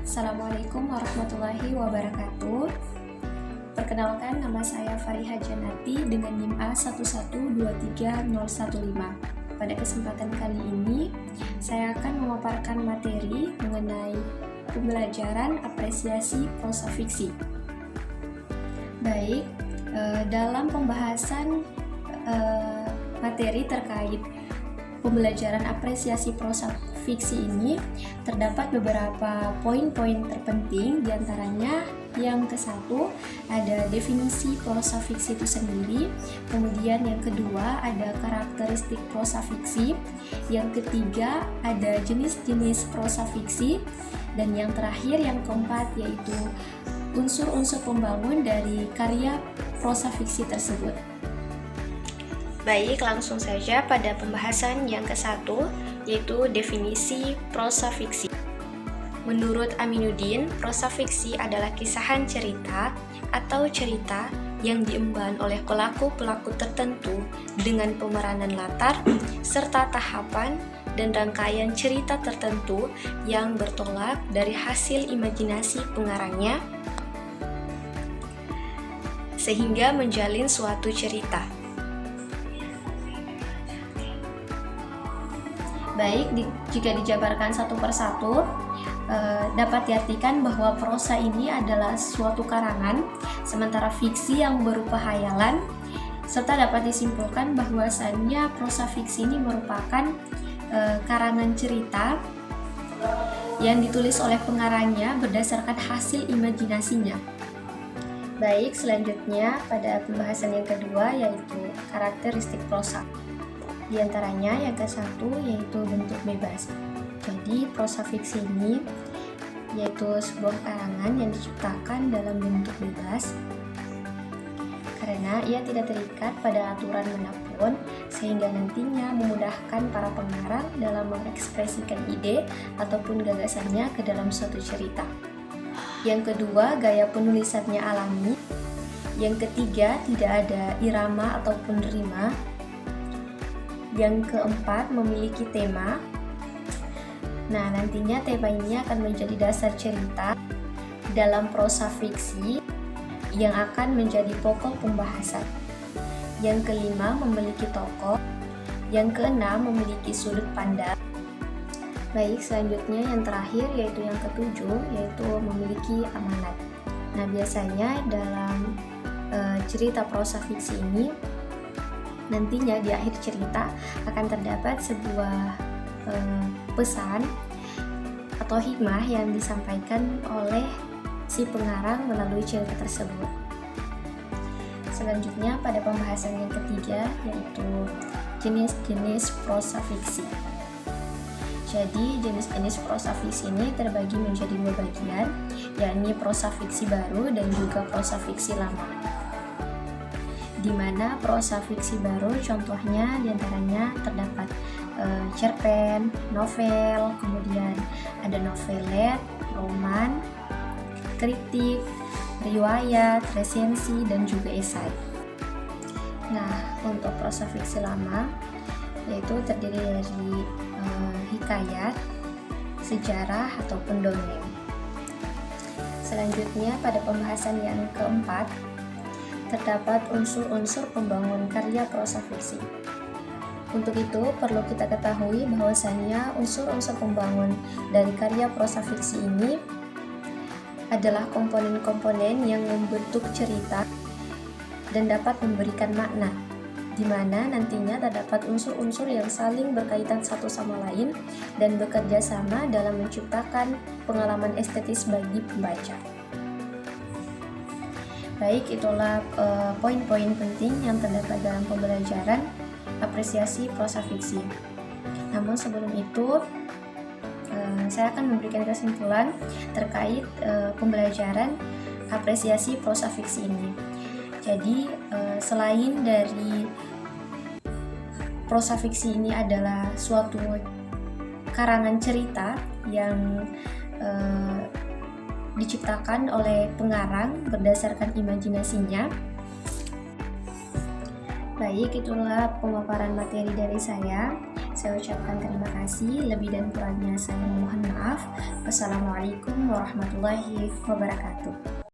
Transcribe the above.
Assalamualaikum warahmatullahi wabarakatuh. Perkenalkan, nama saya Fariha Janati dengan NIM A1123015. Pada kesempatan kali ini, saya akan memaparkan materi mengenai pembelajaran apresiasi prosa fiksi. Baik, dalam pembahasan materi terkait pembelajaran apresiasi prosa fiksi ini terdapat beberapa poin-poin terpenting, diantaranya yang ke-1 ada definisi prosa fiksi itu sendiri, kemudian yang kedua ada karakteristik prosa fiksi, yang ketiga ada jenis-jenis prosa fiksi, dan yang terakhir yang keempat yaitu unsur-unsur pembangun dari karya prosa fiksi tersebut. Baik, langsung saja pada pembahasan yang ke-1, yaitu definisi prosa fiksi. Menurut Aminuddin, prosa fiksi adalah kisahan cerita atau cerita yang diemban oleh pelaku-pelaku tertentu dengan pemeranan latar, serta tahapan dan rangkaian cerita tertentu yang bertolak dari hasil imajinasi pengarangnya, sehingga menjalin suatu cerita. Baik, jika dijabarkan satu persatu, dapat diartikan bahwa prosa ini adalah suatu karangan, sementara fiksi yang berupa hayalan, serta dapat disimpulkan bahwasannya prosa fiksi ini merupakan karangan cerita yang ditulis oleh pengarangnya berdasarkan hasil imajinasinya. Baik, selanjutnya pada pembahasan yang kedua yaitu karakteristik prosa. Di antaranya yang ke-1 yaitu bentuk bebas. Jadi prosa fiksi ini yaitu sebuah karangan yang diciptakan dalam bentuk bebas karena ia tidak terikat pada aturan manapun, sehingga nantinya memudahkan para pengarang dalam mengekspresikan ide ataupun gagasannya ke dalam suatu cerita. Yang kedua, gaya penulisannya alami. Yang ketiga, tidak ada irama ataupun rima. Yang keempat, memiliki tema. Nah, nantinya tema ini akan menjadi dasar cerita dalam prosa fiksi yang akan menjadi pokok pembahasan. Yang kelima, memiliki tokoh. Yang keenam, memiliki sudut pandang. Baik, selanjutnya yang terakhir yaitu yang ketujuh, yaitu memiliki amanat. Nah, biasanya dalam cerita prosa fiksi ini nantinya di akhir cerita akan terdapat sebuah pesan atau hikmah yang disampaikan oleh si pengarang melalui cerita tersebut. Selanjutnya pada pembahasan yang ketiga yaitu jenis-jenis prosa fiksi. Jadi jenis-jenis prosa fiksi ini terbagi menjadi dua bagian, yakni prosa fiksi baru dan juga prosa fiksi lama. Di mana prosa fiksi baru contohnya diantaranya terdapat cerpen, novel, kemudian ada novelet, roman, kritik, riwayat, resensi, dan juga esai. Nah, untuk prosa fiksi lama yaitu terdiri dari hikayat, sejarah, ataupun dongeng. Selanjutnya pada pembahasan yang keempat terdapat unsur-unsur pembangun karya prosa fiksi. Untuk itu, perlu kita ketahui bahwasannya unsur-unsur pembangun dari karya prosa fiksi ini adalah komponen-komponen yang membentuk cerita dan dapat memberikan makna, di mana nantinya terdapat unsur-unsur yang saling berkaitan satu sama lain dan bekerja sama dalam menciptakan pengalaman estetis bagi pembaca. Baik, itulah poin-poin penting yang terdapat dalam pembelajaran apresiasi prosa fiksi. Namun sebelum itu, saya akan memberikan kesimpulan terkait pembelajaran apresiasi prosa fiksi ini. Jadi, selain dari prosa fiksi ini adalah suatu karangan cerita yang diciptakan oleh pengarang berdasarkan imajinasinya. Baik, itulah pemaparan materi dari saya. Saya ucapkan terima kasih, lebih dan kurangnya saya mohon maaf. Wassalamualaikum warahmatullahi wabarakatuh.